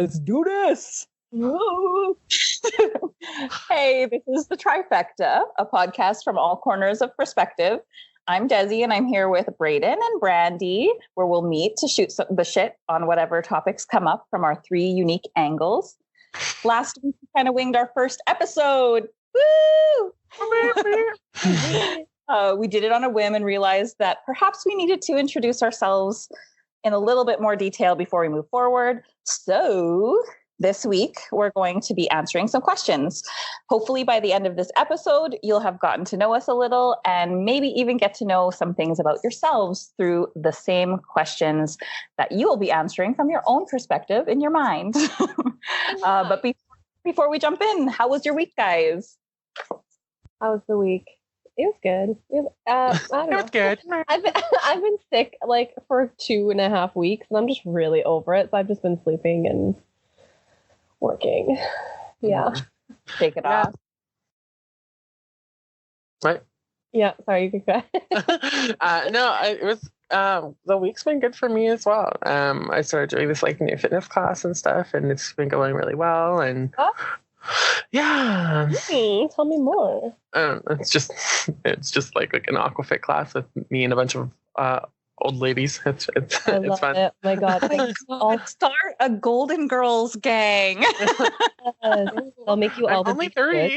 Let's do this. Hey, this is the Trifecta, a podcast from all corners of perspective. I'm Desi, and I'm here with Brayden and Brandy, where we'll meet to shoot the shit on whatever topics come up from our three unique angles. Last week, we kind of winged our first episode. Woo! We did it on a whim and realized that perhaps we needed to introduce ourselves in a little bit more detail before we move forward. So this week, we're going to be answering some questions. Hopefully by the end of this episode, you'll have gotten to know us a little and maybe even get to know some things about yourselves through the same questions that you will be answering from your own perspective in your mind. But before we jump in, how was your week, guys? How was the week? It was good. I don't know. It was good. I've been sick like for 2.5 weeks, and I'm just really over it. So I've just been sleeping and working. Yeah. Take it off. Right. Yeah. Sorry, you could go. It was. The week's been good for me as well. I started doing this like new fitness class and stuff, and it's been going really well. And yeah. Tell me more. It's just like an aquafit class with me and a bunch of old ladies. It's fun. It. Oh my god! I'll start a Golden Girls gang. I'll make you all. I'm only 30.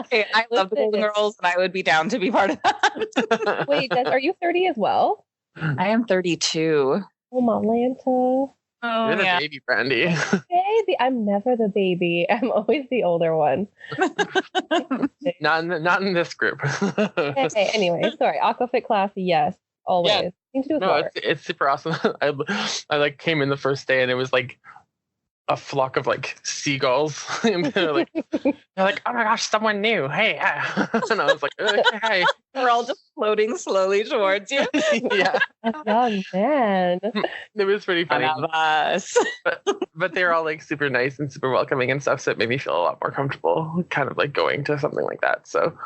Hey, I love the Golden Girls, and I would be down to be part of that. Wait, are you 30 as well? I am 32. Oh my Lanta. Oh, you're the baby, Brandy. Baby, I'm never the baby. I'm always the older one. not in this group. Hey, anyway, sorry. Aquafit class, yes, always. Yeah. To do No, it's super awesome. I like came in the first day and it was like a flock of like seagulls. And they're like, oh my gosh, someone new. Hey, and I was like, okay, hi. We're all just floating slowly towards you. Yeah. Young man. It was pretty funny. One of us. But they were all like super nice and super welcoming and stuff, so it made me feel a lot more comfortable kind of like going to something like that. So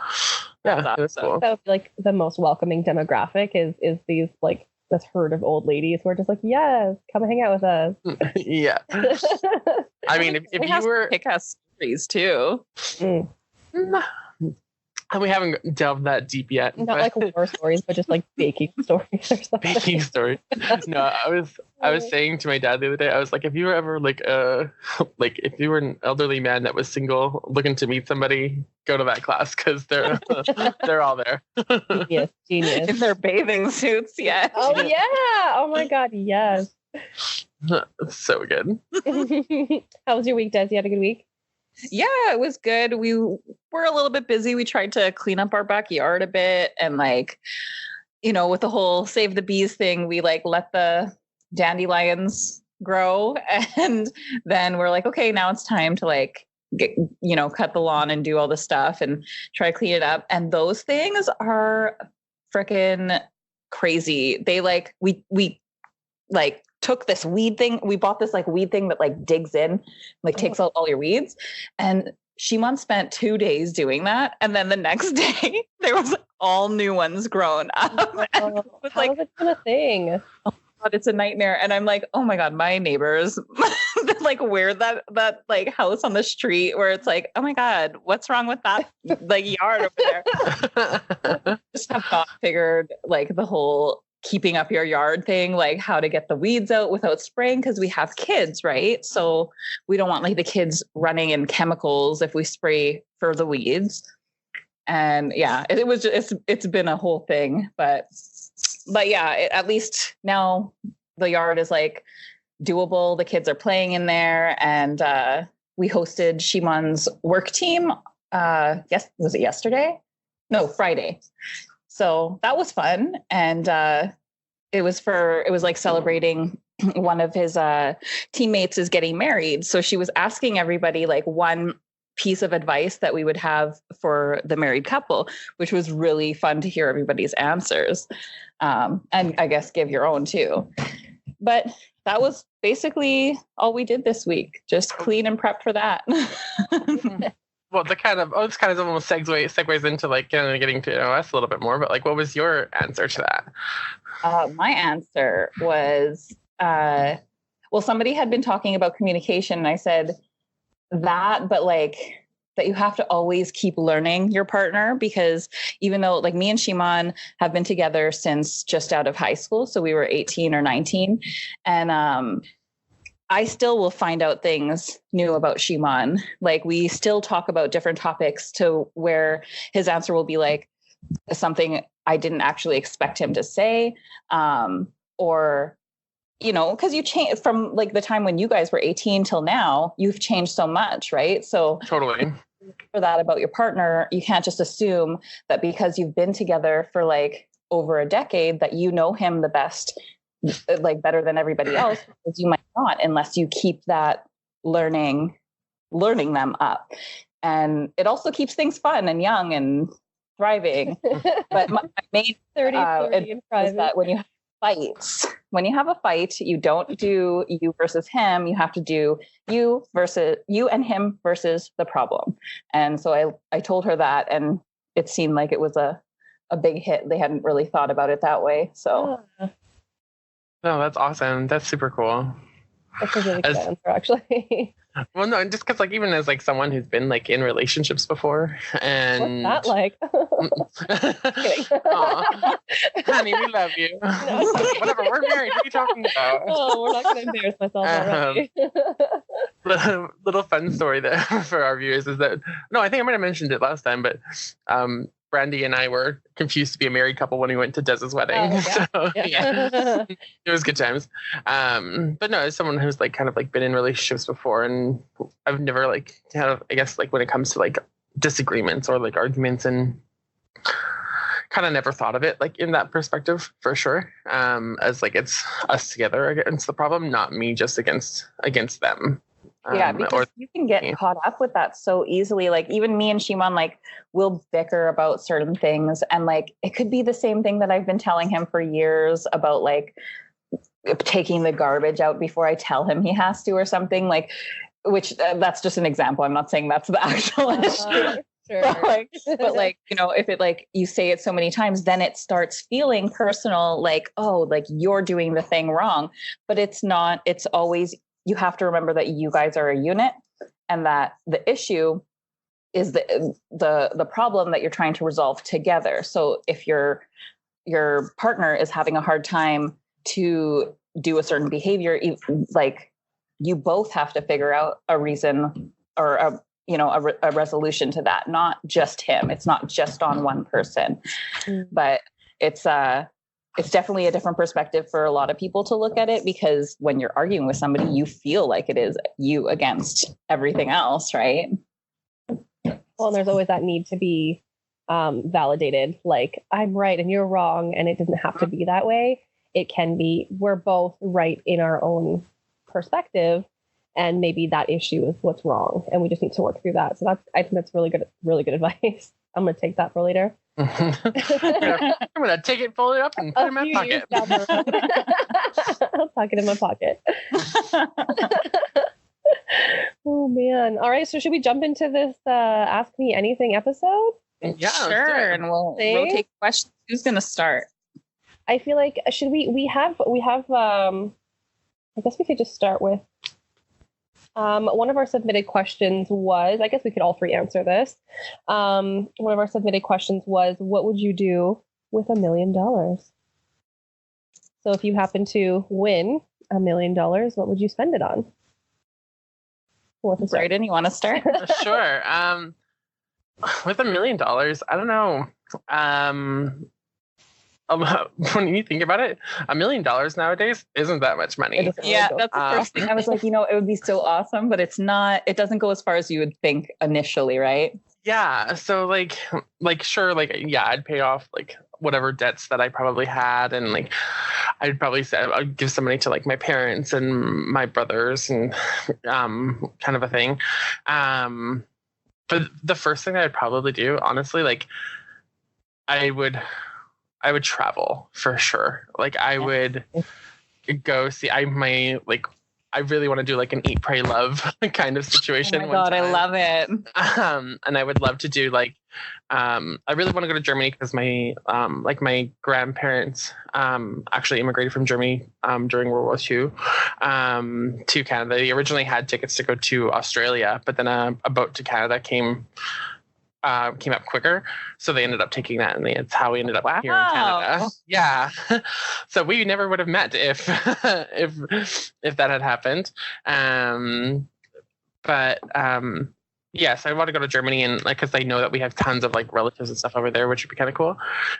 yeah, it was cool. So like the most welcoming demographic is these like this herd of old ladies who are just like, yes, come hang out with us. Yeah. I mean, if you were kick-ass stories too. And we haven't delved that deep yet. Not like war stories, but just like baking stories or something. Baking stories. No, I was saying to my dad the other day, I was like, if you were ever like if you were an elderly man that was single looking to meet somebody, go to that class because they're all there. Genius. In their bathing suits, yeah. Oh yeah. Oh my god, yes. So good. How was your week, Des? You had a good week? Yeah, it was good. We were a little bit busy. We tried to clean up our backyard a bit, and like, with the whole save the bees thing, we like let the dandelions grow, and then we're like, okay, now it's time to like get, cut the lawn and do all the stuff and try to clean it up. And those things are freaking crazy. They like we like took this weed thing. We bought this like weed thing that like digs in, like takes out all your weeds. And Shimon spent 2 days doing that. And then the next day there was all new ones grown up. How is it a thing? Oh God, it's a nightmare. And I'm like, oh my God, my neighbors like wear that like house on the street where it's like, oh my God, what's wrong with that like yard over there? Just have not figured like the whole keeping up your yard thing, like how to get the weeds out without spraying, because we have kids, right? So we don't want like the kids running in chemicals if we spray for the weeds. And yeah, it's been a whole thing, but yeah, at least now the yard is like doable. The kids are playing in there, and we hosted Shimon's work team. Yes, was it yesterday? No, Friday. So that was fun. And it was like celebrating one of his teammates is getting married. So she was asking everybody like one piece of advice that we would have for the married couple, which was really fun to hear everybody's answers. And I guess give your own too. But that was basically all we did this week. Just clean and prep for that. Well, this kind of almost segues into like getting to know us a little bit more. But like, what was your answer to that? My answer was, Well, somebody had been talking about communication, and I said that, but like that you have to always keep learning your partner, because even though like me and Shimon have been together since just out of high school, so we were 18 or 19, and I still will find out things new about Shimon. Like we still talk about different topics to where his answer will be like something I didn't actually expect him to say, or because you change from like the time when you guys were 18 till now, you've changed so much, right? So Totally. for that about your partner, you can't just assume that because you've been together for like over a decade that you know him the best, like better than everybody else, because you might not, unless you keep that learning them up. And it also keeps things fun and young and thriving. But my main 30, 40 in private. is that when you have a fight, you don't do you versus him. You have to do you and him versus the problem. And so I told her that, and it seemed like it was a big hit. They hadn't really thought about it that way. So. No, that's awesome. That's super cool. That's a really good answer, actually. Well, no, just because like even as like someone who's been like in relationships before, and what's that like? Honey, we love you. No. Whatever, we're married. What are you talking about? Oh, we're not going to embarrass myself already. Little fun story there for our viewers is that I think I might have mentioned it last time, but Brandy and I were confused to be a married couple when we went to Dez's wedding. Oh, yeah. So it was good times. But no, as someone who's like kind of like been in relationships before, and I've never like kind of, I guess like when it comes to like disagreements or like arguments, and kind of never thought of it like in that perspective for sure. As like it's us together against the problem, not me just against them. Yeah, because you can get caught up with that so easily. Like even me and Shimon, like we'll bicker about certain things, and like it could be the same thing that I've been telling him for years about like taking the garbage out before I tell him he has to or something, like, which that's just an example. I'm not saying that's the actual issue. Sure. But like, if it like you say it so many times, then it starts feeling personal, like, oh, like you're doing the thing wrong. But it's not. It's always, you have to remember that you guys are a unit, and that the issue is the problem that you're trying to resolve together. So if your partner is having a hard time to do a certain behavior, like you both have to figure out a reason or a resolution to that, not just him. It's not just on one person, but it's definitely a different perspective for a lot of people to look at it, because when you're arguing with somebody, you feel like it is you against everything else, right? Well, and there's always that need to be validated, like I'm right and you're wrong, and it doesn't have to be that way. It can be we're both right in our own perspective, and maybe that issue is what's wrong, and we just need to work through that. So I think that's really good advice. I'm going to take that for later. I'm gonna take it, fold it up, and put it in my pocket. I'll tuck it in my pocket. Oh man! All right, so should we jump into this Ask Me Anything episode? Yeah, sure. And we'll take questions. Who's gonna start? I feel like should we have I guess we could just start with one of our submitted questions was, I guess we could all three answer this. One of our submitted questions was, what would you do with $1 million? So if you happen to win $1 million, what would you spend it on? Brayden, you want to start? Sure. With $1 million, I don't know. When you think about it, $1 million nowadays isn't that much money. Yeah, that's the first thing. I was like, it would be so awesome, but it's not. It doesn't go as far as you would think initially, right? Yeah. So like sure, like yeah, I'd pay off like whatever debts that I probably had, and like I'd probably say I'd give some money to like my parents and my brothers and kind of a thing. But the first thing I'd probably do, honestly, like I would travel for sure. Like I would go see my like I really want to do like an eat, pray, love kind of situation. Oh my God, I love it. And I would love to do like, I really want to go to Germany because my like my grandparents actually immigrated from Germany during World War II to Canada. They originally had tickets to go to Australia, but then a boat to Canada came up quicker, so they ended up taking that, and it's how we ended up here in Canada. Yeah, so we never would have met if if that had happened. But yes, I want to go to Germany, and like because I know that we have tons of like relatives and stuff over there, which would be kind of cool.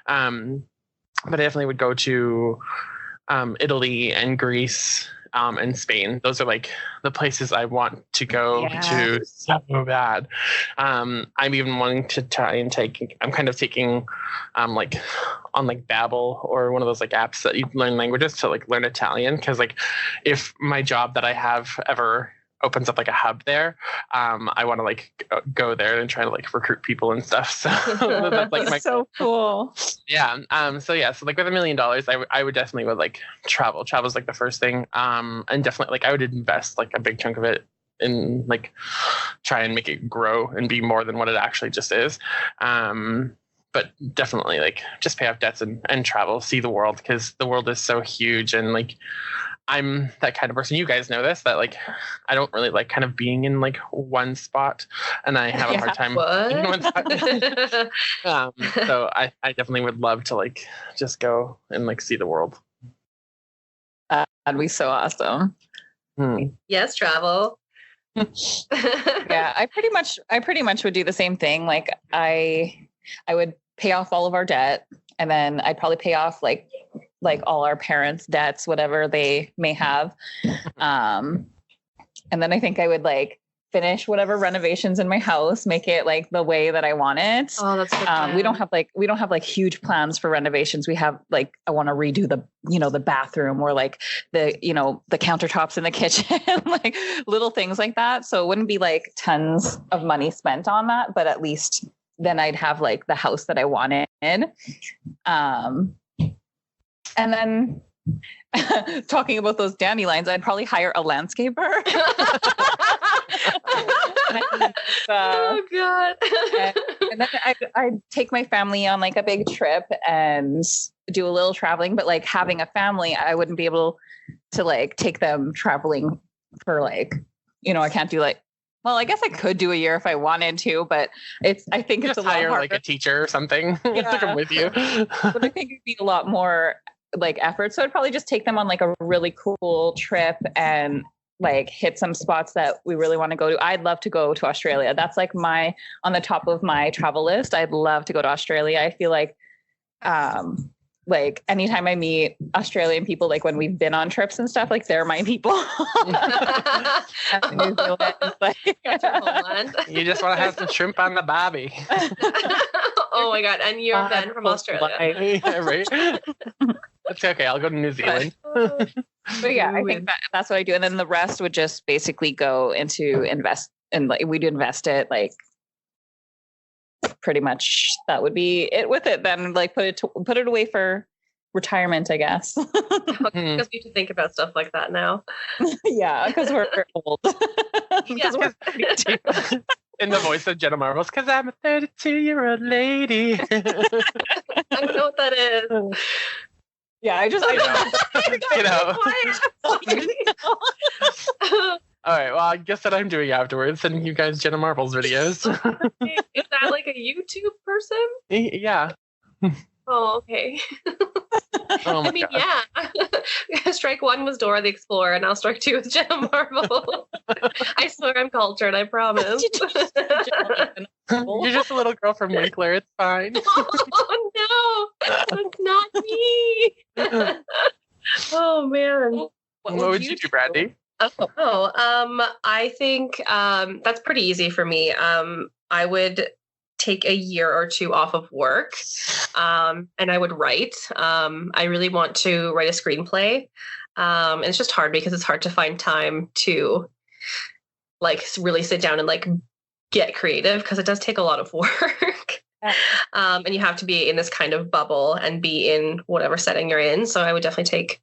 But I definitely would go to Italy and Greece. And Spain. Those are like the places I want to go to so bad. I'm even wanting to try and I'm kind of taking like on like Babbel or one of those like apps that you learn languages to like learn Italian. Cause like if my job that I have ever opens up like a hub there, I want to like go there and try to like recruit people and stuff. So that's like my so cool. Yeah. So like with $1 million, I would definitely would like travel. Travel's like the first thing. And definitely like I would invest like a big chunk of it in like try and make it grow and be more than what it actually just is. But definitely like just pay off debts and travel, see the world, because the world is so huge. And like I'm that kind of person. You guys know this, that like I don't really like kind of being in like one spot, and I have a hard time in one spot. So I definitely would love to like just go and like see the world. That'd be so awesome. Yes, travel. Yeah, I pretty much would do the same thing. Like I would pay off all of our debt, and then I'd probably pay off like all our parents' debts, whatever they may have. And then I think I would like finish whatever renovations in my house, make it like the way that I want it. Oh, that's good. We don't have like huge plans for renovations. We have like, I want to redo the bathroom or like the countertops in the kitchen, like little things like that. So it wouldn't be like tons of money spent on that, but at least then I'd have like the house that I wanted. And then talking about those dandelions, I'd probably hire a landscaper. Oh God. And then I'd take my family on like a big trip and do a little traveling, but like having a family, I wouldn't be able to like take them traveling for like, I can't do like, well, I guess I could do a year if I wanted to, but I think it's a lot harder. Like a teacher or something to come with you. But I think it'd be a lot more like effort. So I'd probably just take them on like a really cool trip and like hit some spots that we really want to go to. I'd love to go to Australia. That's like on the top of my travel list. I'd love to go to Australia. I feel like anytime I meet Australian people, like when we've been on trips and stuff, like they're my people. New Zealand, you just want to have some shrimp on the barbie. Oh my God. And you're Ben from Australia. Yeah, right? That's okay. I'll go to New Zealand. But yeah, I think that's what I do. And then the rest would just basically go into invest, and like we'd invest it like pretty much that would be it with it. Then like put it away for retirement, I guess. Because we have to think about stuff like that now. Yeah, because we're old. Because we're 32. In the voice of Jenna Marbles, because I'm a 32-year-old lady. I don't know what that is. Yeah, I All right, well, I guess that I'm doing afterwards, sending you guys Jenna Marbles videos. Is that like a YouTube person? Yeah. Oh, okay. Oh my I mean, God. yeah. Strike one was Dora the Explorer, and now strike two is Jenna Marbles. I swear I'm cultured, I promise. You're just a little girl from Winkler, it's fine. Oh, no. That's not me. Oh, man. What would you do, Brandy? I think that's pretty easy for me. I would take a year or two off of work, and I would write. I really want to write a screenplay. And it's just hard because it's hard to find time to like really sit down and like get creative because it does take a lot of work. And you have to be in this kind of bubble and be in whatever setting you're in. So I would definitely take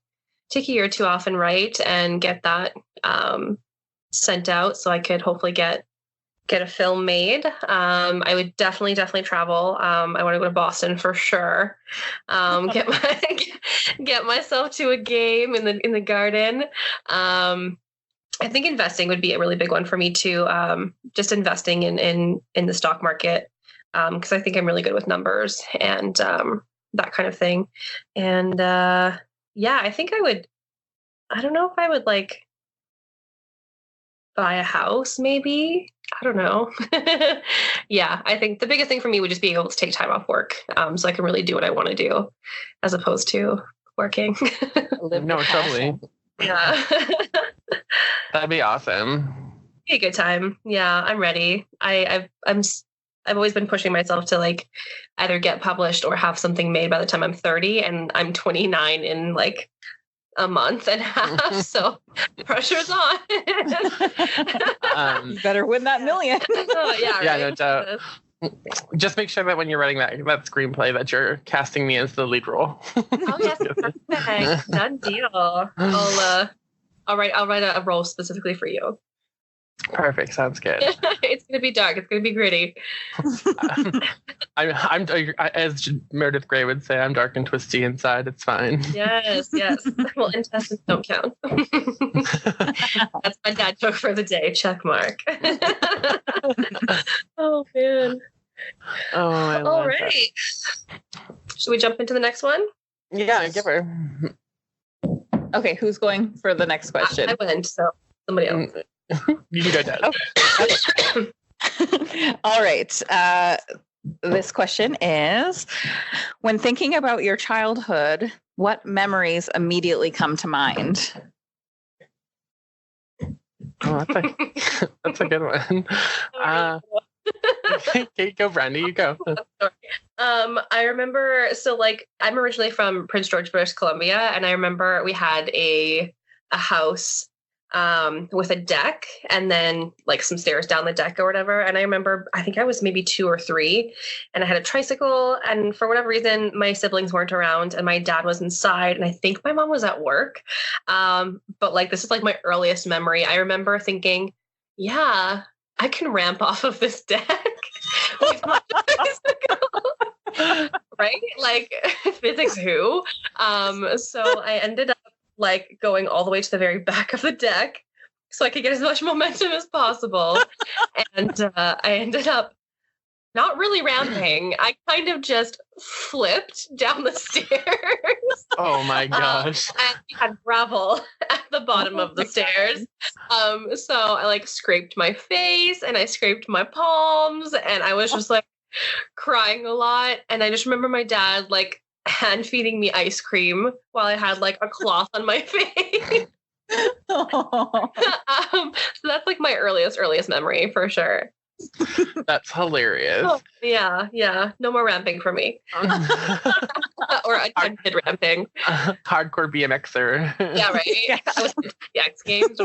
take a year or two off and write and get that sent out so I could hopefully get a film made. I would definitely travel. I want to go to Boston for sure. Get myself to a game in the Garden. I think investing would be a really big one for me too. Just investing in the stock market, because I think I'm really good with numbers and that kind of thing. And I think I don't know if I would like buy a house, maybe. I don't know. Yeah, I think the biggest thing for me would just be able to take time off work, so I can really do what I want to do, as opposed to working. No, totally. Yeah. That'd be awesome. Be a good time. Yeah, I'm ready. I've always been pushing myself to like either get published or have something made by the time I'm 30, and I'm 29 in like a month and a half, so pressure's on. You better win that million. Yeah, yeah, right? no doubt. Just make sure that when you're writing that screenplay that you're casting me as the lead role. Oh yes, perfect. Done deal. I'll write a role specifically for you. Perfect. Sounds good. It's gonna be dark. It's gonna be gritty. I'm as Meredith Grey would say, I'm dark and twisty inside. It's fine. Yes. Well, intestines don't count. That's my dad joke for the day. Check mark. Oh man. Oh, I love All right. Should we jump into the next one? Yeah, give her. Okay, who's going for the next question? I went, so somebody else. You can go, Dad. Okay. All right. This question is, when thinking about your childhood, what memories immediately come to mind? Oh, that's a good one. Okay, go, Brandy. You go. I remember. So, like, I'm originally from Prince George, British Columbia, and I remember we had a house with a deck and then like some stairs down the deck or whatever. And I remember, I think I was maybe 2 or 3, and I had a tricycle, and for whatever reason, my siblings weren't around and my dad was inside, and I think my mom was at work. But like, this is like my earliest memory. I remember thinking, yeah, I can ramp off of this deck with my tricycle. Right? Like, physics who? So I ended up like going all the way to the very back of the deck so I could get as much momentum as possible. And I ended up not really ramping. I kind of just flipped down the stairs. Oh my gosh. And we had gravel at the bottom of the stairs. So I like scraped my face and I scraped my palms, and I was just like crying a lot. And I just remember my dad like hand feeding me ice cream while I had like a cloth on my face. So that's like my earliest memory for sure. That's hilarious. Oh, yeah. No more ramping for me. Or attempted ramping. Hardcore BMXer. Yeah, right. Yeah. I was in BMX games.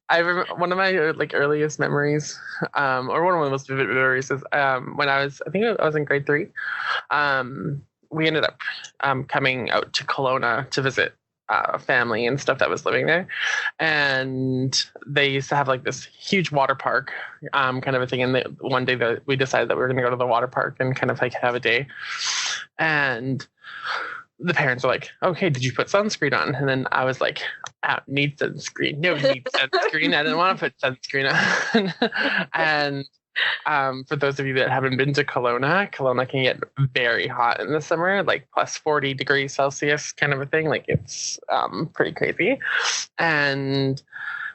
I remember one of my like earliest memories, or one of my most vivid memories is when I was in grade 3. We ended up coming out to Kelowna to visit family and stuff that was living there, and they used to have like this huge water park kind of a thing. And one day that we decided that we were going to go to the water park and kind of like have a day, and the parents were like, okay, did you put sunscreen on? And then I was like, I don't need sunscreen. Nobody needs sunscreen. I didn't want to put sunscreen on. And for those of you that haven't been to Kelowna can get very hot in the summer, like plus 40 degrees Celsius kind of a thing. Like, it's pretty crazy. And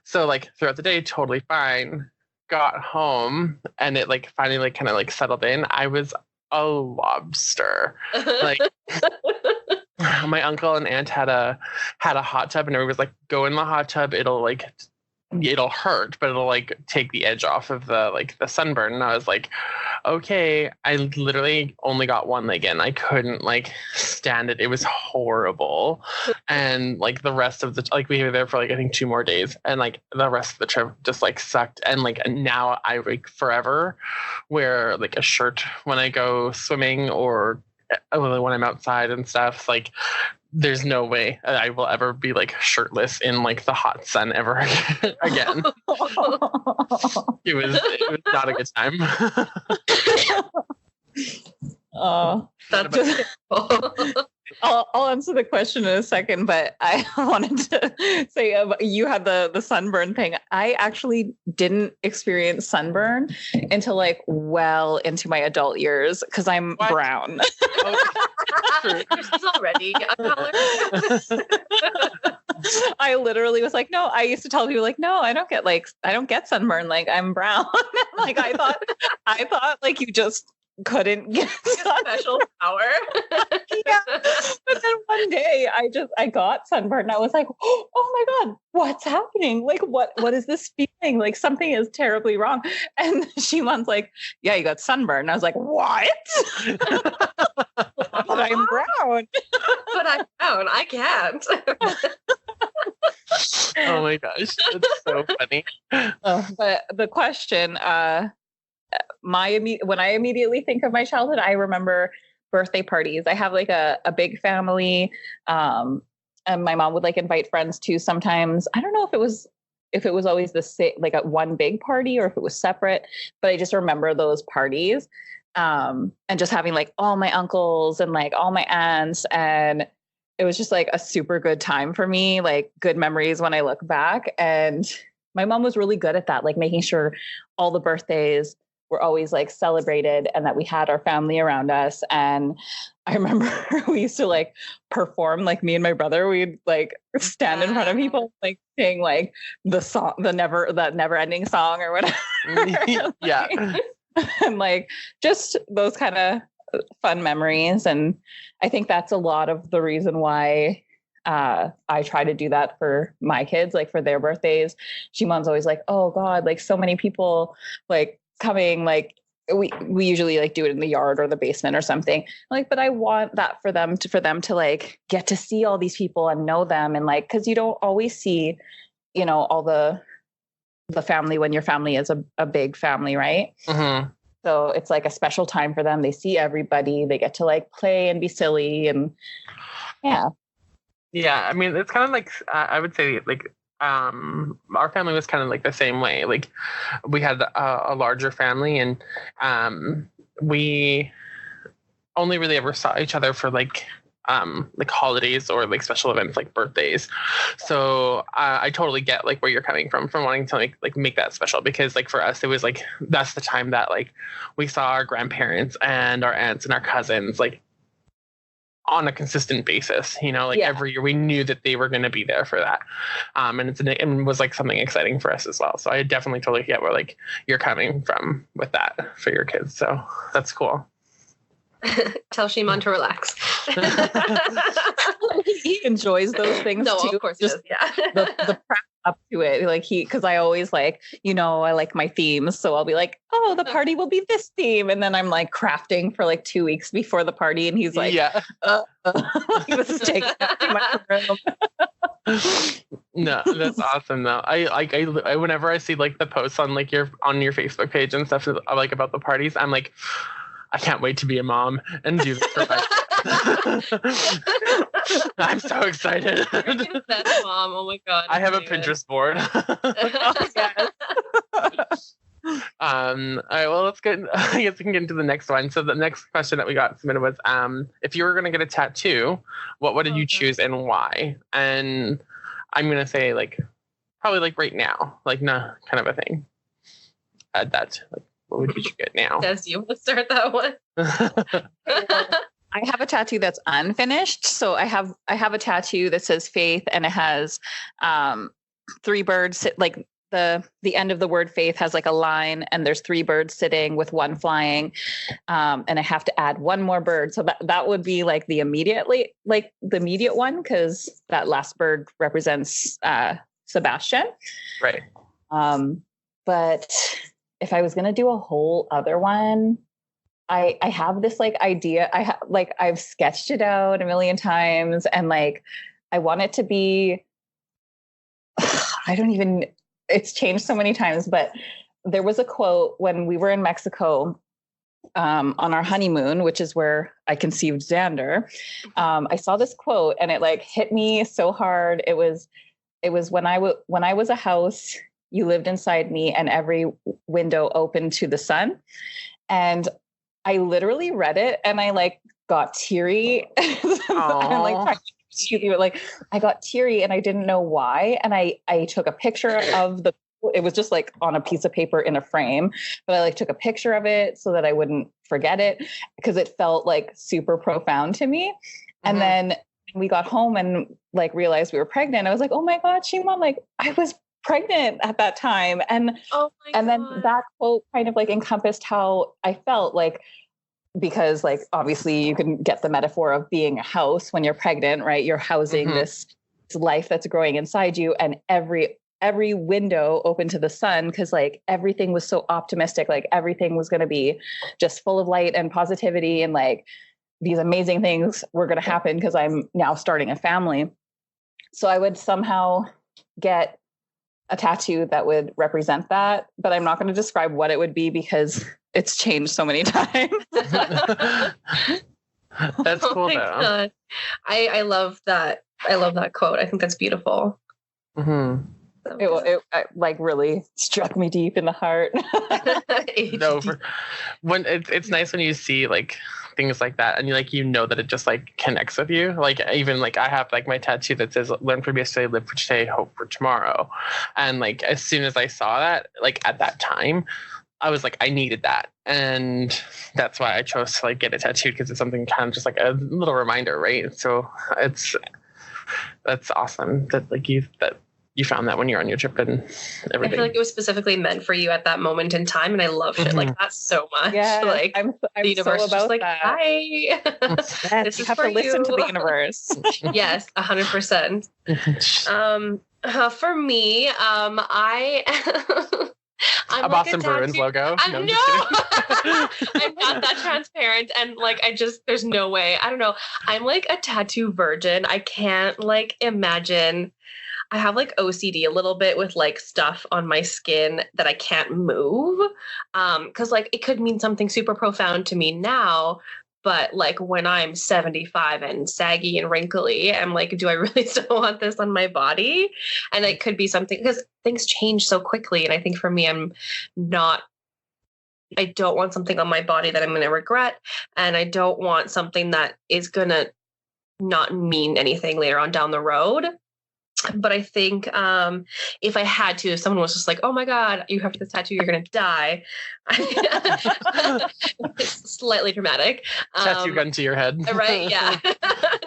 so like throughout the day, totally fine. Got home and it like finally like kind of like settled in. I was a lobster. Like, my uncle and aunt had a hot tub, and everybody was like, go in the hot tub, it'll hurt, but it'll like take the edge off of the sunburn. And I was like, okay. I literally only got one leg in. I couldn't like stand it. It was horrible. And like the rest of the we were there for like I think 2 more days, and like the rest of the trip just like sucked. And like now I like forever wear like a shirt when I go swimming or when I'm outside and stuff. Like, there's no way I will ever be like shirtless in like the hot sun ever again. It was not a good time. That's just, I'll answer the question in a second, but I wanted to say you had the sunburn thing. I actually didn't experience sunburn until like well into my adult years because I'm brown. She's already a color. I literally was like, no, I used to tell people like, no, I don't get sunburn. Like I'm brown. Like I thought like you just couldn't get special power. Yeah. But then one day I got sunburned and I was like, oh my God, what's happening? Like what is this feeling? Like something is terribly wrong. And Shimon's like, yeah, you got sunburned. And I was like, what? But I'm brown. But I'm brown. I can't. Oh my gosh. That's so funny. But the question, when I immediately think of my childhood, I remember birthday parties. I have like a big family, and my mom would like invite friends too. Sometimes I don't know if it was always the same, like at one big party or if it was separate. But I just remember those parties, and just having like all my uncles and like all my aunts, and it was just like a super good time for me. Like good memories when I look back. And my mom was really good at that, like making sure all the birthdays were always like celebrated and that we had our family around us. And I remember we used to like perform, like me and my brother, we'd like stand in front of people, like sing like that never ending song or whatever. Yeah. And like just those kind of fun memories. And I think that's a lot of the reason why I try to do that for my kids, like for their birthdays. Shimon's always like, oh God, like so many people like coming, like we usually like do it in the yard or the basement or something. Like, but I want that for them to like get to see all these people and know them. And like, cause you don't always see, all the family when your family is a big family. Right. Mm-hmm. So it's like a special time for them. They see everybody, they get to like play and be silly. And yeah. Yeah. I mean, it's kind of like, I would say like, our family was kind of like the same way. Like we had a larger family, and we only really ever saw each other for like holidays or like special events like birthdays. So I totally get like where you're coming from wanting to make that special, because like for us it was like that's the time that like we saw our grandparents and our aunts and our cousins like on a consistent basis, every year we knew that they were going to be there for that. And it was like something exciting for us as well. So I definitely totally get where like you're coming from with that for your kids. So that's cool. Tell Shimon to relax. He enjoys those things too. Of course just he does. Yeah. the prep up to it. Like because I always like, I like my themes. So I'll be like, oh, the party will be this theme. And then I'm like crafting for like 2 weeks before the party. And he's like, yeah. This is taking up too much room. No, that's awesome though. I whenever I see like the posts on like your Facebook page and stuff like about the parties, I'm like, I can't wait to be a mom and do this for my kids. I'm so excited. That's mom. Oh my God. I have a Pinterest board. All right, well, I guess we can get into the next one. So the next question that we got submitted was, if you were going to get a tattoo, what would you choose and why? And I'm going to say like, probably like right now, like no kind of a thing. Add that, like, what would you get now? Des, you want to start that one? I have a tattoo that's unfinished. So I have a tattoo that says faith, and it has 3 birds, like the end of the word faith has like a line, and there's 3 birds sitting with 1 flying. And I have to add 1 more bird. So that would be like the immediate one, because that last bird represents Sebastian. Right. But if I was going to do a whole other one, I have this like idea. I've sketched it out a million times, and like, I want it to be, it's changed so many times, but there was a quote when we were in Mexico. on our honeymoon, which is where I conceived Xander, I saw this quote and it like hit me so hard. It was when I was a house, you lived inside me, and every window opened to the sun. And I literally read it and I like got teary. I'm like, I got teary and I didn't know why. And I took a picture of it was just like on a piece of paper in a frame, but I like took a picture of it so that I wouldn't forget it, because it felt like super profound to me. And then we got home and like realized we were pregnant. I was like, oh my God, Shimon, like I was pregnant at that time. And then that quote kind of like encompassed how I felt, like, because like obviously you can get the metaphor of being a house when you're pregnant, right? You're housing this life that's growing inside you, and every window open to the sun, because like everything was so optimistic, like everything was going to be just full of light and positivity, and like these amazing things were going to happen because I'm now starting a family. So I would somehow get a tattoo that would represent that, but I'm not going to describe what it would be because it's changed so many times. That's cool though. God. I love that. I love that quote. I think that's beautiful. It like really struck me deep in the heart. No, when it's nice when you see like things like that, and you know that it just like connects with you. Like even like I have like my tattoo that says "Learn from yesterday, live for today, hope for tomorrow," and like as soon as I saw that, like at that time, I was like, I needed that, and that's why I chose to like get a tattoo, because it's something kind of just like a little reminder, right? So that's awesome that you found that when you're on your trip and everything. I feel like it was specifically meant for you at that moment in time, and I love shit like that so much. Yeah, like I'm the universe so is just like, that. hi. Yes, you have to listen to the universe. Yes, 100%. For me, I'm a like Boston Bruins logo. I'm not that transparent, and like there's no way. I don't know. I'm like a tattoo virgin. I can't like imagine. I have like OCD a little bit with like stuff on my skin that I can't move. Cause like it could mean something super profound to me now, but like when I'm 75 and saggy and wrinkly, I'm like, do I really still want this on my body? And it could be something, because things change so quickly. And I think for me, I don't want something on my body that I'm going to regret. And I don't want something that is going to not mean anything later on down the road. But I think if I had to, if someone was just like, oh my God, you have this tattoo, you're going to die. It's slightly dramatic. Tattoo gun to your head. Right. Yeah.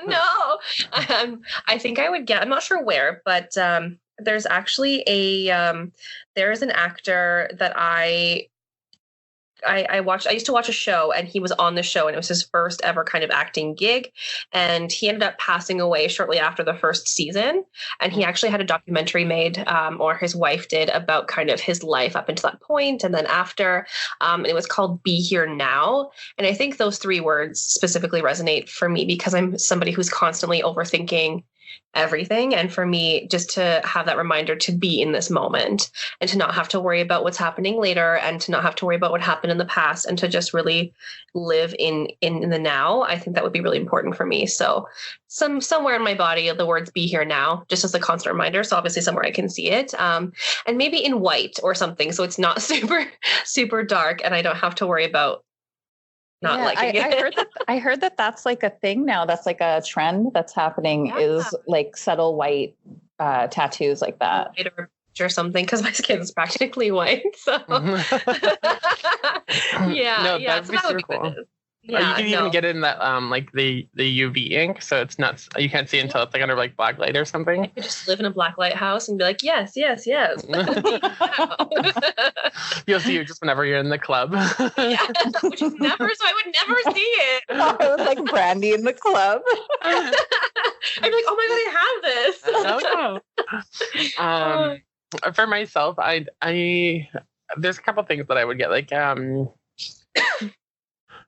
No. I think I would get, I'm not sure where, but there's actually there's an actor that I used to watch a show, and he was on the show, and it was his first ever kind of acting gig. And he ended up passing away shortly after the first season. And he actually had a documentary made, or his wife did, about kind of his life up until that point and then after. And it was called Be Here Now. And I think those 3 words specifically resonate for me, because I'm somebody who's constantly overthinking everything. And for me, just to have that reminder to be in this moment and to not have to worry about what's happening later, and to not have to worry about what happened in the past, and to just really live in the now, I think that would be really important for me. So somewhere in my body, the words "be here now," just as a constant reminder. So obviously somewhere I can see it, and maybe in white or something, so it's not super dark, and I don't have to worry about not liking it. I heard that that's like a thing now. That's like a trend that's happening, is like subtle white tattoos like that. Or something, because my skin is practically white. So yeah. No, yeah. that'd be super cool. Yeah, you can even get it in that like the UV ink, so it's not, you can't see until it's like under like black light or something. I could just live in a black light house and be like, yes. You'll see it just whenever you're in the club. Yeah, which is never, so I would never see it. Oh, it was like Brandy in the club. I'd be like, oh my God, I have this. No. For myself, I there's a couple things that I would get, like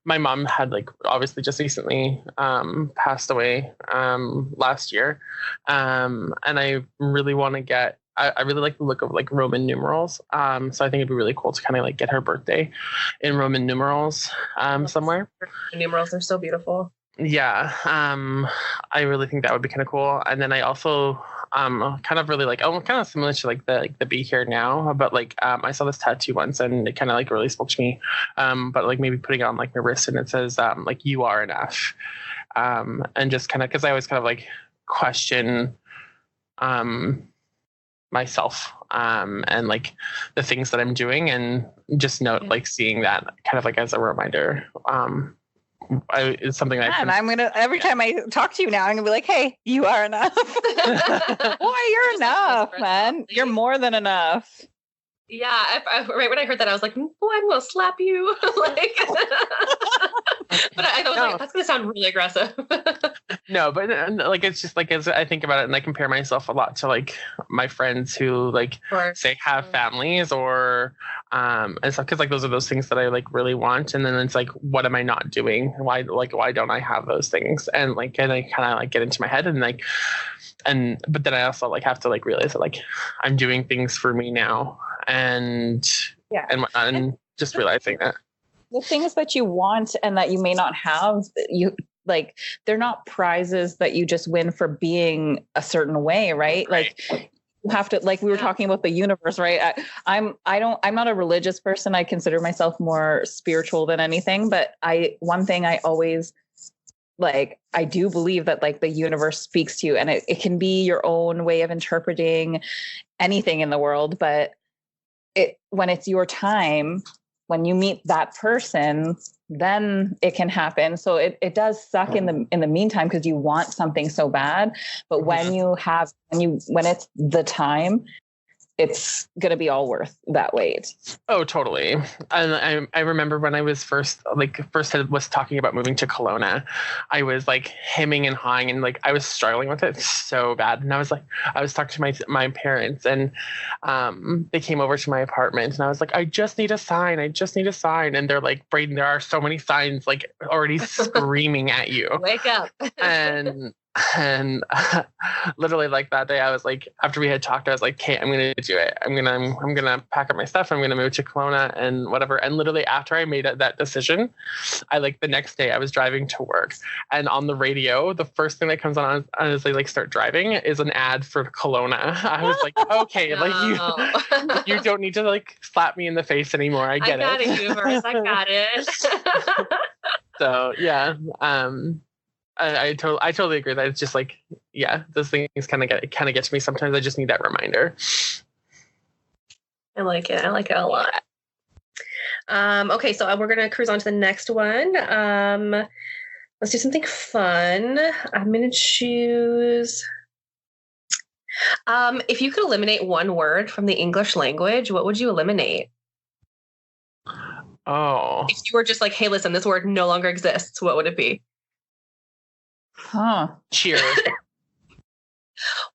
my mom had like obviously just recently passed away last year, and I really want to get I really like the look of like Roman numerals. So I think it'd be really cool to kind of like get her birthday in Roman numerals somewhere. Numerals are so beautiful. Yeah. I really think that would be kind of cool. And then I also kind of really like, kind of similar to like the Be Here Now, but like I saw this tattoo once and it kind of like really spoke to me. But like maybe putting it on like my wrist and it says like you are enough. And just kind of, because I always kind of like question myself and like the things that I'm doing, and just note like seeing that kind of like as a reminder. It's something I and I'm gonna every time I talk to you now, I'm gonna be like, hey, you are enough. Boy, you're enough, man. You're more than enough. Yeah, right when I heard that, I was like, boy, I'm gonna slap you. Like, but I was like, that's gonna sound really aggressive. No, but like it's just like as I think about it, and I compare myself a lot to like my friends who like say have families or and stuff, because like those are those things that I like really want, and then it's like, what am I not doing? Why don't I have those things? And like, and I kind of like get into my head and like, but then I also like have to like realize that like I'm doing things for me now, and just realizing that the things that you want and that you may not have, you like, they're not prizes that you just win for being a certain way, right? Like you have to, like we were talking about the universe, right? I'm not a religious person. I consider myself more spiritual than anything, but one thing I always like, I do believe that like the universe speaks to you, and it can be your own way of interpreting anything in the world, but when it's your time, when you meet that person, then it can happen. So it does suck in the meantime, because you want something so bad. But when it's the time, it's going to be all worth that wait. Oh, totally. And I remember when I was first was talking about moving to Kelowna, I was like hemming and hawing, and like I was struggling with it so bad. And I was talking to my parents, and they came over to my apartment, and I was like, I just need a sign. And they're like, Braden, there are so many signs like already screaming at you. Wake up. And literally like that day, I was like, after we had talked, I was like, okay, I'm gonna do it. I'm gonna pack up my stuff. I'm gonna move to Kelowna and whatever. And literally after I made that decision, I like the next day I was driving to work, and on the radio, the first thing that comes on as I like start driving is an ad for Kelowna. I was like, okay, like you don't need to like slap me in the face anymore. I get it. I got it, universe. I got it. So yeah. I totally agree that it's just like, yeah, those things kind of get to me sometimes. I just need that reminder. I like it a lot. Okay, so we're gonna cruise on to the next one. Let's do something fun. I'm gonna choose. If you could eliminate one word from the English language, what would you eliminate? Oh. If you were just like, hey, listen, this word no longer exists, what would it be? Huh. Cheers.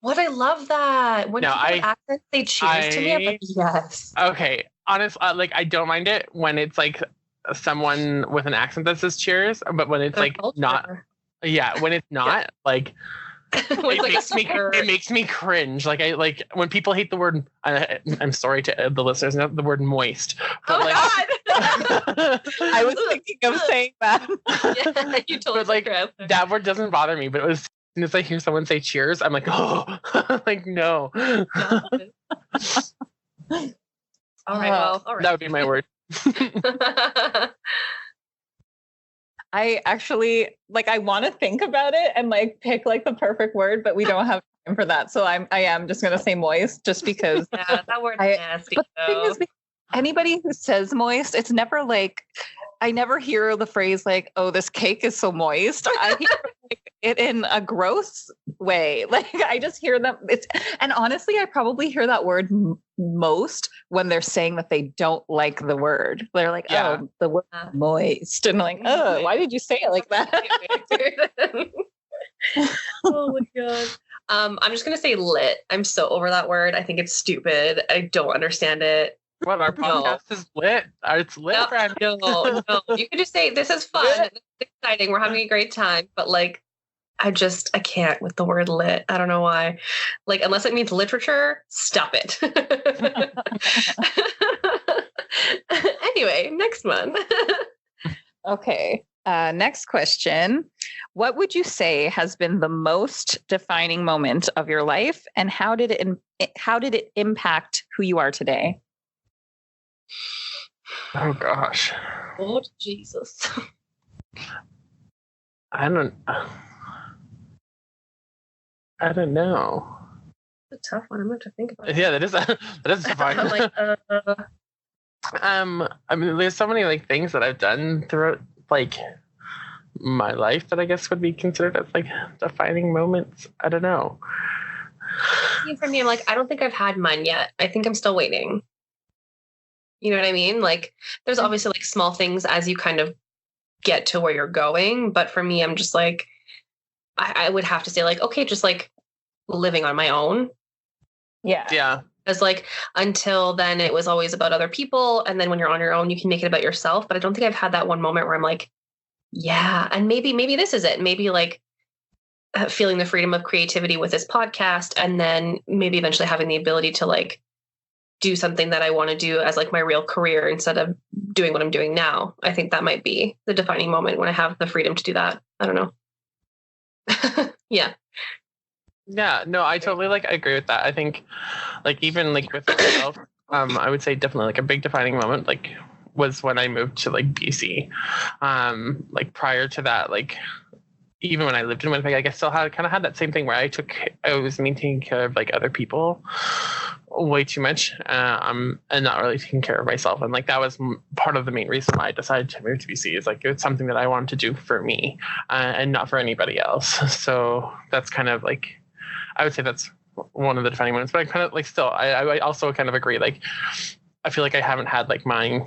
What? I love that. When people accents say cheers to me, I'm like, yes. Okay. Honest, like I don't mind it when it's like someone with an accent that says cheers, but when it's like not, when it's not, like it makes me cringe. Like I like when people hate the word. I'm sorry to the listeners, not the word moist. But God! I was thinking of saying that. Yeah, you totally. But like that word doesn't bother me. But as soon as I hear someone say cheers, I'm like, oh, like no. All right. That would be my word. I actually I want to think about it and like pick like the perfect word, but we don't have time for that. So I am just gonna say moist, just because. Yeah, that word's nasty. But the thing is, anybody who says moist, it's never like, I never hear the phrase like, oh, this cake is so moist. I hear it in a gross way. Like I just hear them. And honestly, I probably hear that word most when they're saying that they don't like the word. They're like, oh, the word moist. And like, oh, why did you say it like that? Oh my God. I'm just going to say lit. I'm so over that word. I think it's stupid. I don't understand it. What, our podcast is lit? It's lit, friend. No. You can just say, this is fun. This is exciting. We're having a great time. But like, I can't with the word lit. I don't know why. Like, unless it means literature, stop it. Anyway, next one. Okay. Next question. What would you say has been the most defining moment of your life, and how did it impact who you are today? Oh gosh. Oh, Jesus. I don't know. It's a tough one. I'm going to think about it. Yeah, that is fine. I'm like, I mean, there's so many like things that I've done throughout like my life that I guess would be considered as like defining moments. I don't know. for me, I'm like, I don't think I've had mine yet. I think I'm still waiting. You know what I mean? Like, there's obviously like small things as you kind of get to where you're going. But for me, I'm just like, I would have to say like, okay, just like living on my own. Yeah. Yeah. As like, until then it was always about other people. And then when you're on your own, you can make it about yourself. But I don't think I've had that one moment where I'm like, yeah, and maybe this is it. Maybe like feeling the freedom of creativity with this podcast, and then maybe eventually having the ability to like do something that I want to do as like my real career instead of doing what I'm doing now. I think that might be the defining moment when I have the freedom to do that. I don't know. Yeah. Yeah, no, I totally like agree with that. I think like even like with myself, I would say definitely like a big defining moment like was when I moved to like BC. Like prior to that, like even when I lived in Winnipeg, like I still had that same thing where I was taking care of like other people way too much, and not really taking care of myself. And like that was part of the main reason why I decided to move to BC, is like it's something that I wanted to do for me, and not for anybody else. So that's kind of like, I would say that's one of the defining moments. But I kind of like still, I also kind of agree. Like I feel like I haven't had like my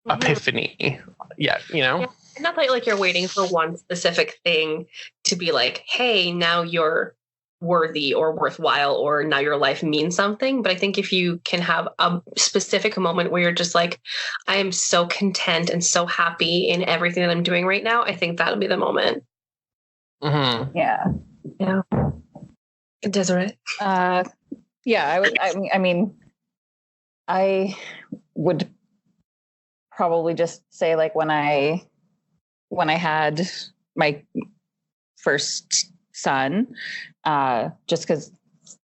epiphany yet, you know? Yeah. Not that like you're waiting for one specific thing to be like, hey, now you're worthy or worthwhile, or now your life means something. But I think if you can have a specific moment where you're just like, I am so content and so happy in everything that I'm doing right now, I think that'll be the moment. Mm-hmm. Yeah. Yeah. Desiree? Yeah, I would probably just say like when I had my first son, just because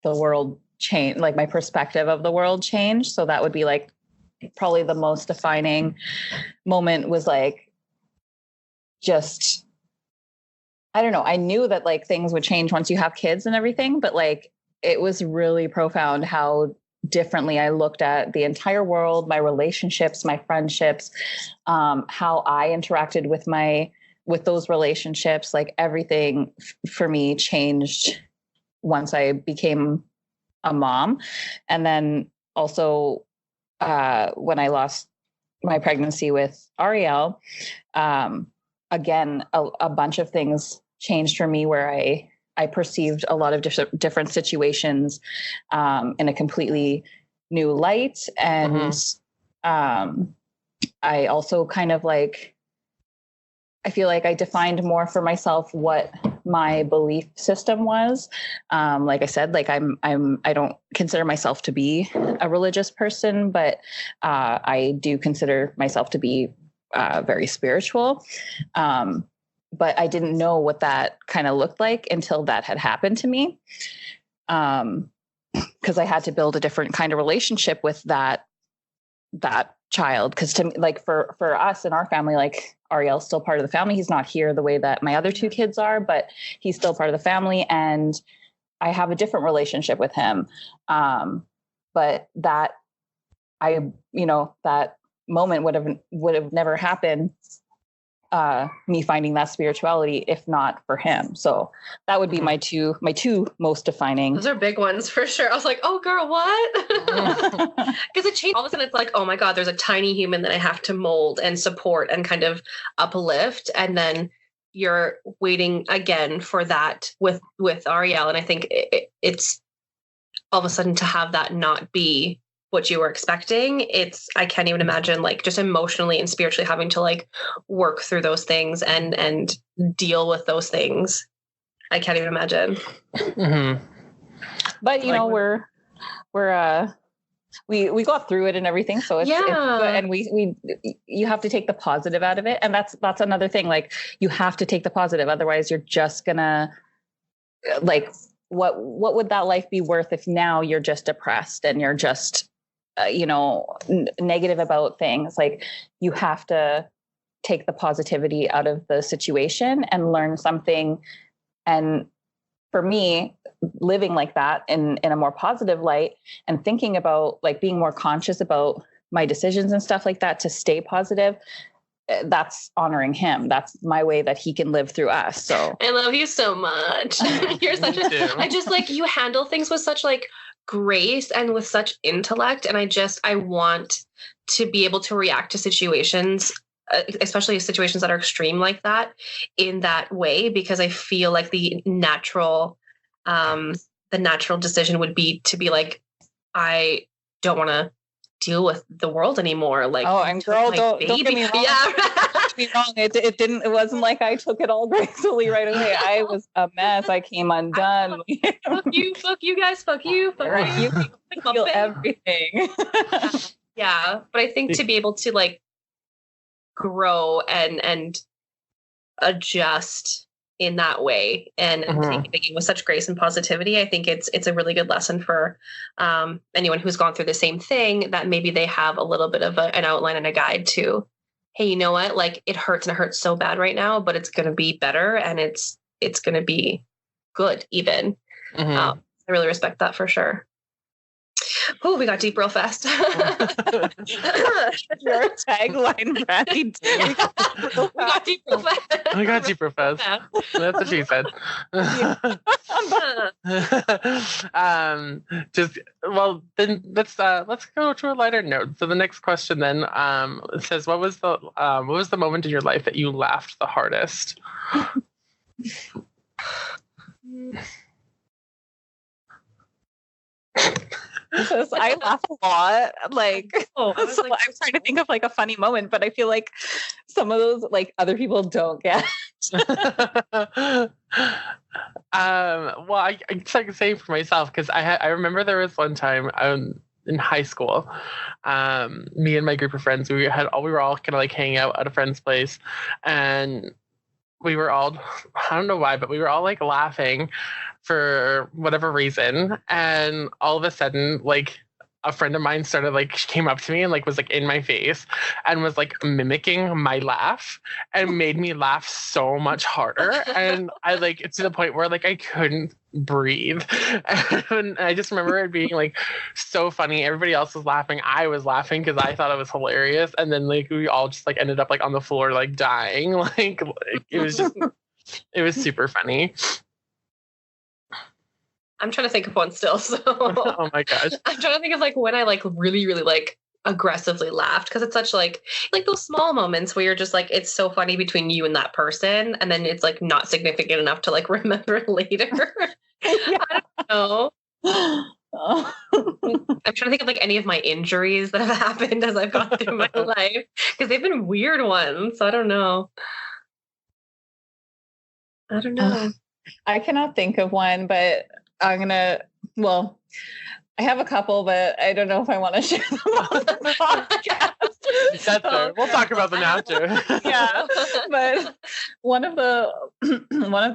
the world changed, like my perspective of the world changed. So that would be like probably the most defining moment, was like, just, I don't know. I knew that like things would change once you have kids and everything, but like it was really profound how differently I looked at the entire world, my relationships, my friendships, how I interacted with those relationships. Like everything for me changed once I became a mom. And then also when I lost my pregnancy with Ariel, again, a bunch of things changed for me, where I perceived a lot of different situations in a completely new light. And I also kind of like, I feel like I defined more for myself what my belief system was. Like I said, like I don't consider myself to be a religious person, but I do consider myself to be very spiritual. But I didn't know what that kind of looked like until that had happened to me. Because I had to build a different kind of relationship with that child. Because to me, like for us in our family, like Ariel's still part of the family. He's not here the way that my other two kids are, but he's still part of the family, and I have a different relationship with him. But that that moment would have never happened, me finding that spirituality, if not for him. So that would be my two most defining. Those are big ones for sure. I was like, oh girl, what? Because it changed. All of a sudden it's like, oh my God, there's a tiny human that I have to mold and support and kind of uplift. And then you're waiting again for that with Ariel. And I think it's all of a sudden to have that not be what you were expecting. I can't even imagine like just emotionally and spiritually having to like work through those things and deal with those things. I can't even imagine. Mm-hmm. But you know, we got through it and everything, so it's good. And you have to take the positive out of it, and that's another thing. Like, you have to take the positive, otherwise you're just gonna, like, what would that life be worth if now you're just depressed and you're just negative about things? Like, you have to take the positivity out of the situation and learn something. And for me, living like that in a more positive light and thinking about, like, being more conscious about my decisions and stuff like that to stay positive, that's honoring him. That's my way that he can live through us. So I love you so much. You're such I just, like, you handle things with such, like, grace and with such intellect. And I want to be able to react to situations, especially situations that are extreme like that, in that way, because I feel like the natural decision would be to be like, I don't want to deal with the world anymore. Like, oh, and girl, don't get me wrong. Yeah. Don't get me wrong. It wasn't like I took it all gracefully right away. I was a mess. I came undone. Fuck you guys, fuck you. You feel everything. Yeah. But I think to be able to, like, grow and adjust in that way and take the game with such grace and positivity, I think it's a really good lesson for anyone who's gone through the same thing, that maybe they have a little bit of an outline and a guide to, hey, you know what, like, it hurts and it hurts so bad right now, but it's going to be better and it's going to be good even. I really respect that for sure. Oh, we got deep real fast. Your tagline, Brandy. We got deep real fast. We got deep real fast. Yeah. That's what she said. Then let's go to a lighter note. So the next question then says, what was the moment in your life that you laughed the hardest? Because I laugh a lot. Like, I'm trying to think of, like, a funny moment, but I feel like some of those, like, other people don't get. Well, I can say for myself, because I remember there was one time in high school, me and my group of friends, we were all kind of, like, hanging out at a friend's place, and we were all, I don't know why, but we were all, like, laughing for whatever reason, and all of a sudden, like, a friend of mine started, like, she came up to me and, like, was, like, in my face and was, like, mimicking my laugh and made me laugh so much harder, and I, like, to the point where, like, I couldn't breathe. And I just remember it being, like, so funny. Everybody else was laughing, I was laughing because I thought it was hilarious, and then, like, we all just, like, ended up, like, on the floor, like, dying. Like it was just it was super funny. I'm trying to think of one still. So oh my gosh. I'm trying to think of, like, when I, like, really, really, like, aggressively laughed, because it's such, like those small moments where you're just, like, it's so funny between you and that person, and then it's, like, not significant enough to, like, remember later. I don't know. I'm trying to think of, like, any of my injuries that have happened as I've gone through my life, because they've been weird ones. So I don't know. I cannot think of one, but I have a couple, but I don't know if I want to share them on the podcast. We'll talk about them after. Yeah, but one of the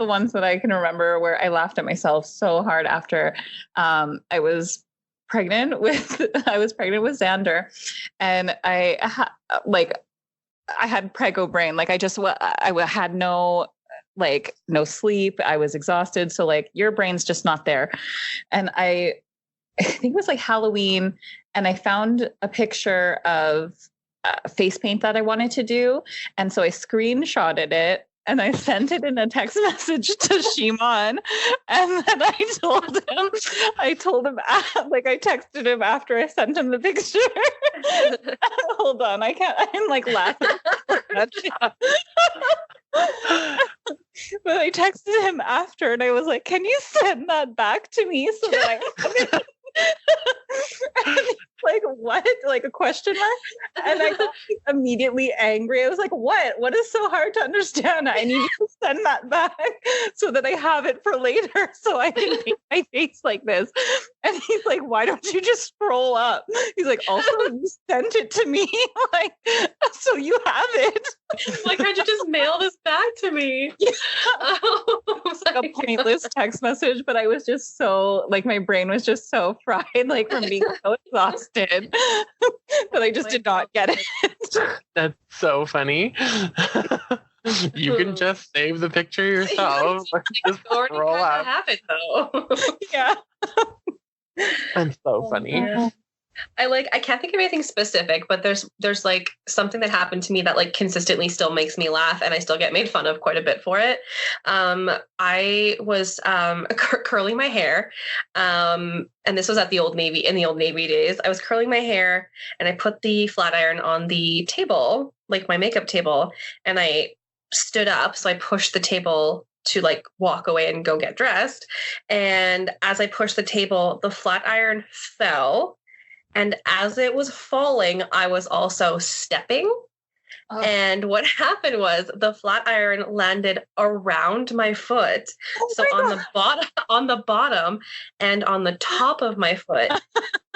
ones that I can remember where I laughed at myself so hard after I was pregnant with Xander, and I had prego brain. Like, I had no sleep. I was exhausted. So, like, your brain's just not there. And I think it was, like, Halloween, and I found a picture of face paint that I wanted to do. And so I screenshotted it and I sent it in a text message to Shimon. And then I told him, like, I texted him after I sent him the picture. Hold on. I'm like laughing. But I texted him after and I was like, can you send that back to me so that I like, what? Like a question mark? And I got immediately angry. I was like, what? What is so hard to understand? I need you to send that back so that I have it for later so I can paint my face like this. And he's like, why don't you just scroll up? He's like, also, you sent it to me. Like, so you have it. Why can't you just mail this back to me? Yeah. It was like a pointless text message, but I was just so, like, my brain was just so fried, like, from being so exhausted that I just did not get it. That's so funny. You can just save the picture yourself. Just already roll kind out. of have it though. Yeah. That's so funny. I can't think of anything specific, but there's like something that happened to me that like consistently still makes me laugh, and I still get made fun of quite a bit for it. I was curling my hair, and this was at the Old Navy, in the Old Navy days. I was curling my hair, and I put the flat iron on the table, like my makeup table, and I stood up, so I pushed the table to like walk away and go get dressed. And as I pushed the table, the flat iron fell. And as it was falling, I was also stepping. Oh. And what happened was the flat iron landed around my foot. So on the bottom and on the top of my foot.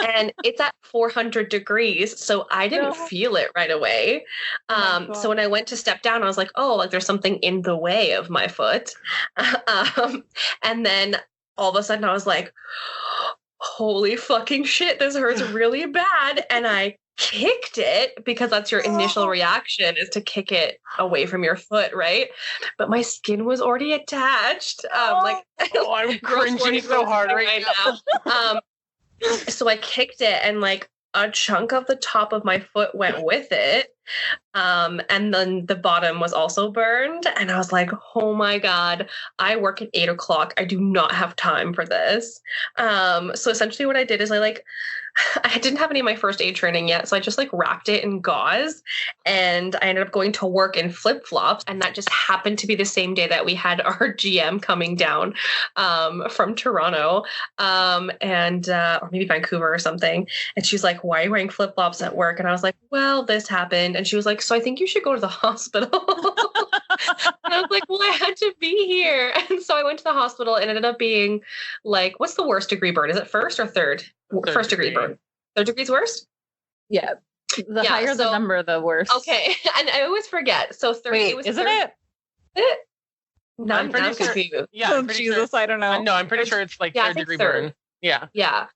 And it's at 400 degrees. So I didn't feel it right away. So when I went to step down, I was like, oh, like there's something in the way of my foot. And then all of a sudden I was like, holy fucking shit, this hurts really bad. And I kicked it, because that's your initial reaction, is to kick it away from your foot, right? But my skin was already attached. I'm cringing so hard right now. So I kicked it, and like a chunk of the top of my foot went with it. And then the bottom was also burned. And I was like, oh my God, I work at 8 o'clock. I do not have time for this. So essentially what I did is I didn't have any of my first aid training yet. So I just like wrapped it in gauze, and I ended up going to work in flip-flops. And that just happened to be the same day that we had our GM coming down from Toronto, or maybe Vancouver or something. And she's like, why are you wearing flip-flops at work? And I was like, well, this happened. And she was like, so I think you should go to the hospital. And I was like, well, I had to be here. And so I went to the hospital, and it ended up being like, what's the worst degree burn? Is it first or third? First degree burn. Third degree's worst? Yeah. The higher the number, the worse. Okay. And I always forget. So third. Wait, isn't it? No, I'm pretty sure. Yeah. Oh, Jesus, I don't know. No, I'm pretty sure it's like third degree burn. Yeah. Yeah.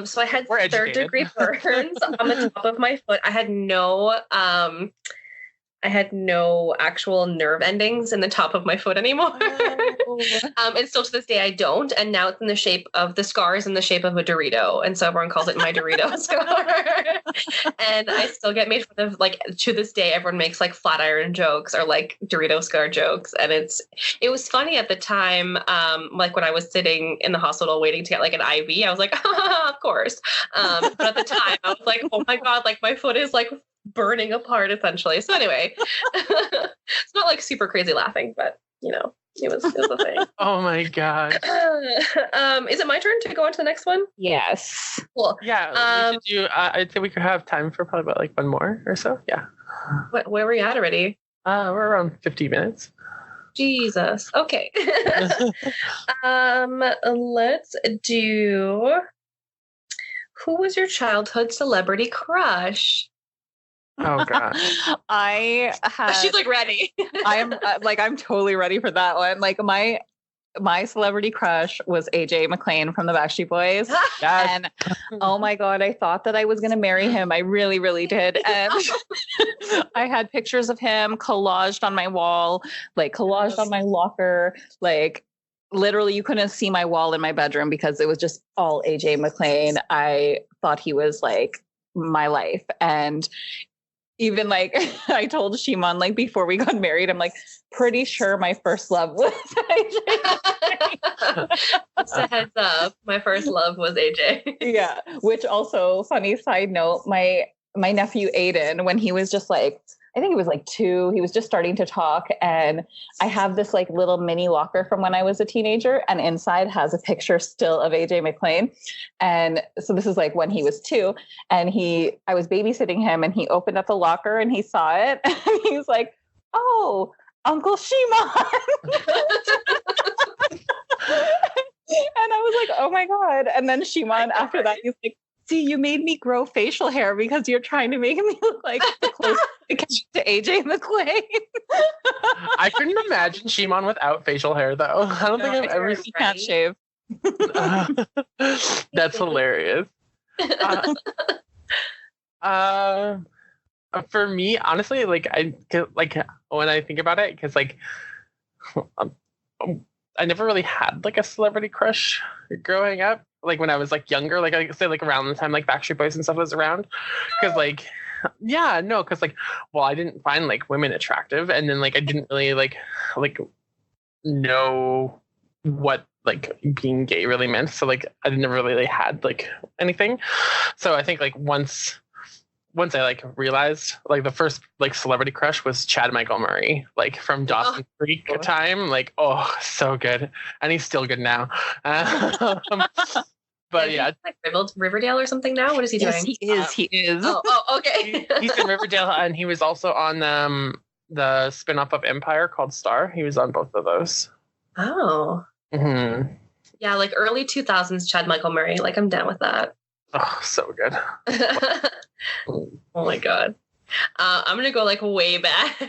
So I had third degree burns on the top of my foot. I had no actual nerve endings in the top of my foot anymore. And still to this day, I don't. And now it's in the shape of, the scar is in the shape of a Dorito. And so everyone calls it my Dorito scar. And I still get made fun of, like, to this day, everyone makes like flat iron jokes or like Dorito scar jokes. And it was funny at the time. Like when I was sitting in the hospital waiting to get like an IV, I was like, of course. But at the time I was like, oh my God, like my foot is like burning apart essentially. So anyway, it's not like super crazy laughing, but you know, it was a thing. Oh my God. Is it my turn to go on to the next one? Yes. Cool. Yeah. I'd say we could have time for probably about like one more or so. Yeah. Where were we at already? We're around 50 minutes. Jesus. Okay. Let's do, who was your childhood celebrity crush? Oh God. She's like ready. I'm totally ready for that one. Like my celebrity crush was AJ McLean from the Backstreet Boys. Yes. And oh my God, I thought that I was going to marry him. I really, really did. And I had pictures of him collaged on my wall, like collaged on my locker, like literally you couldn't see my wall in my bedroom because it was just all AJ McLean. I thought he was like my life. And even like I told Shimon, like before we got married, I'm like pretty sure my first love was AJ. Just a heads up, my first love was AJ. Yeah, which also funny side note, my nephew Aiden, when he was just like I think he was like 2. He was just starting to talk. And I have this like little mini locker from when I was a teenager. And inside has a picture still of AJ McLean. And so this is like when he was 2. And I was babysitting him and he opened up the locker and he saw it. And he's like, oh, Uncle Shimon. And I was like, oh my God. And then Shimon, after that, he's like, see, you made me grow facial hair because you're trying to make me look like the closest to AJ McLean. I couldn't imagine Shimon without facial hair, though. I don't think I've ever seen. He can't shave. That's hilarious. For me, honestly, like when I think about it, because like I never really had like a celebrity crush growing up. Like when I was like younger, like I say like around the time like Backstreet Boys and stuff was around, because like because like I didn't find like women attractive, and then like I didn't really like know what like being gay really meant, so like I never really had like anything. So I think like once I like realized like the first like celebrity crush was Chad Michael Murray, like from Dawson's Creek time. Like, oh, so good. And he's still good now. But yeah. Like Riverdale or something now? What is he doing? Yes, he is. Oh, okay. He's in Riverdale, and he was also on the spin-off of Empire called Star. He was on both of those. Oh. Mm-hmm. Yeah, like early 2000s Chad Michael Murray. Like, I'm down with that. Oh, so good. Oh my God. I'm gonna go like way back.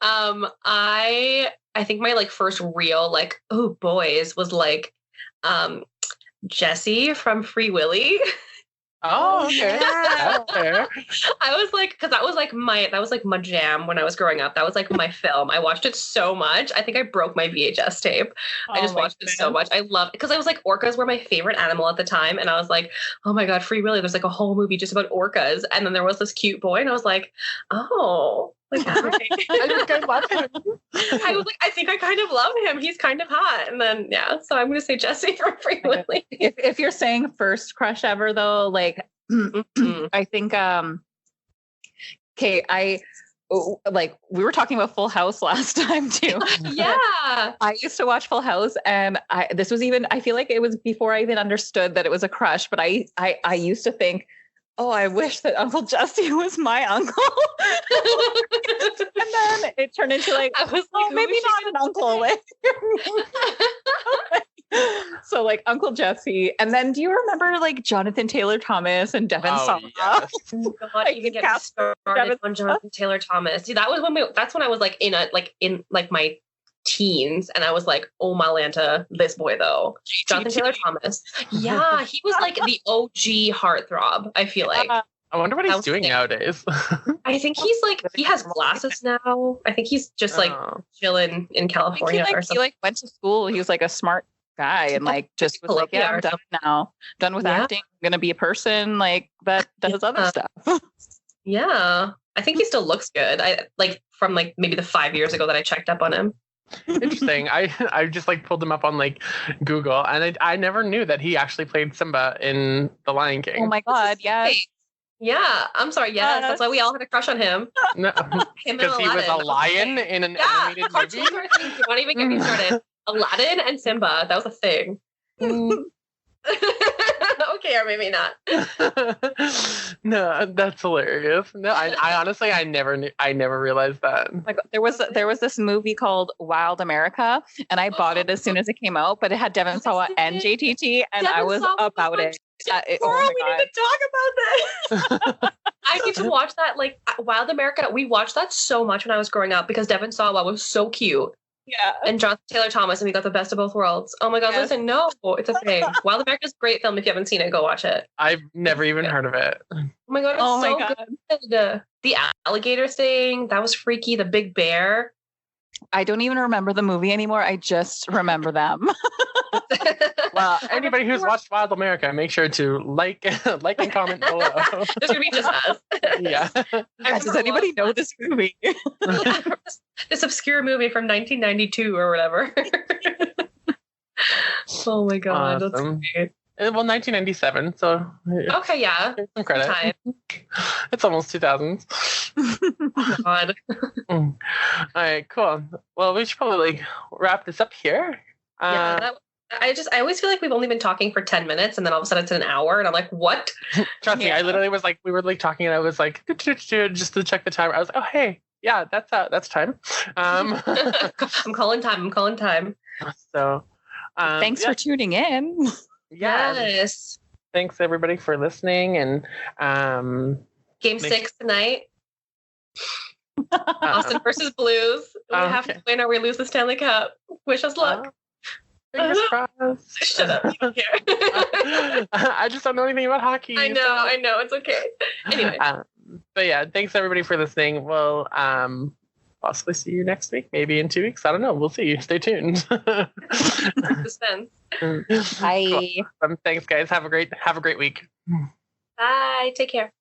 I think my like first real like boys was like Jesse from Free Willy. Oh, okay. Yeah. I was like, because that was like my jam when I was growing up. That was like my film. I watched it so much. I think I broke my VHS tape. I just watched it so much. I loved it because I was like, orcas were my favorite animal at the time, and I was like, oh my God, Free Willy. There's like a whole movie just about orcas, and then there was this cute boy, and I was like, oh. Like, I love him. I was like, I think I kind of love him. He's kind of hot. And then, yeah, so I'm going to say Jesse from Free Willy. If you're saying first crush ever, though, like, I think, okay, we were talking about Full House last time, too. Yeah. I used to watch Full House, and I feel like it was before I even understood that it was a crush, but I used to think, oh, I wish that Uncle Jesse was my uncle. And then it turned into like, I was like, oh, maybe not an uncle. So like Uncle Jesse. And then do you remember like Jonathan Taylor Thomas and Devin Sawa? Yes. Oh God, like, even get started on Jonathan Taylor Thomas. See, that's when I was like in my teens, and I was like, oh my Lanta, this boy though. Jonathan Taylor Thomas. Yeah, he was like the OG heartthrob, I feel like. I wonder what he's doing nowadays. I think he's like, he has glasses now. I think he's just like chilling in California or something. He like went to school. He was like a smart guy and like just was like, yeah, I'm done now. Done with acting. I'm going to be a person like that does other stuff. Yeah. I think he still looks good. I like from like maybe the 5 years ago that I checked up on him. Interesting. I just like pulled him up on like Google, and I never knew that he actually played Simba in The Lion King. Oh my God, yes. Yeah, I'm sorry. Yes, that's why we all had a crush on him. No, because he was a lion in an animated movie. You won't even get me started. Aladdin and Simba, that was a thing. Okay, or maybe not. No, that's hilarious. No, I honestly I never realized that. Like there was this movie called Wild America, and I bought it as soon as it came out, but it had Devin Sawa and JTT, and I was about it. Laura, we need to talk about this. I need to watch that. Like Wild America, we watched that so much when I was growing up because Devin Sawa was so cute. Yeah. And Jonathan Taylor Thomas, and we got the best of both worlds. Oh my God, yes. Listen, no, it's a thing. Wild America's a great film. If you haven't seen it, go watch it. I've never even heard of it. Oh my God, it's so good. The alligator thing, that was freaky. The big bear. I don't even remember the movie anymore. I just remember them. Well, anybody who's watched Wild America, make sure to like and comment below. This would be just us. Yeah. Does anybody know this movie? This obscure movie from 1992 or whatever. Oh my God, awesome. That's great. Well, 1997. So Okay, yeah. here's some credit. Time. It's almost 2000s. God. All right, cool. Well, we should probably like wrap this up here. Yeah, I always feel like we've only been talking for 10 minutes and then all of a sudden it's an hour and I'm like, what? Trust me, I literally was like, we were like talking and I was like, just to check the time. I was like, oh, hey, yeah, that's time. I'm calling time. So Thanks for tuning in. Yeah. Yes. Thanks everybody for listening and Game 6 tonight. Austin versus Blues. We have to win or we lose the Stanley Cup. Wish us luck. Fingers crossed. Shut up. You don't care. I just don't know anything about hockey. I know. It's okay. Anyway. But yeah, thanks everybody for listening. We'll possibly see you next week, maybe in 2 weeks. I don't know. We'll see. Stay tuned. Suspense. Bye. Thanks, guys. Have a great week. Bye. Take care.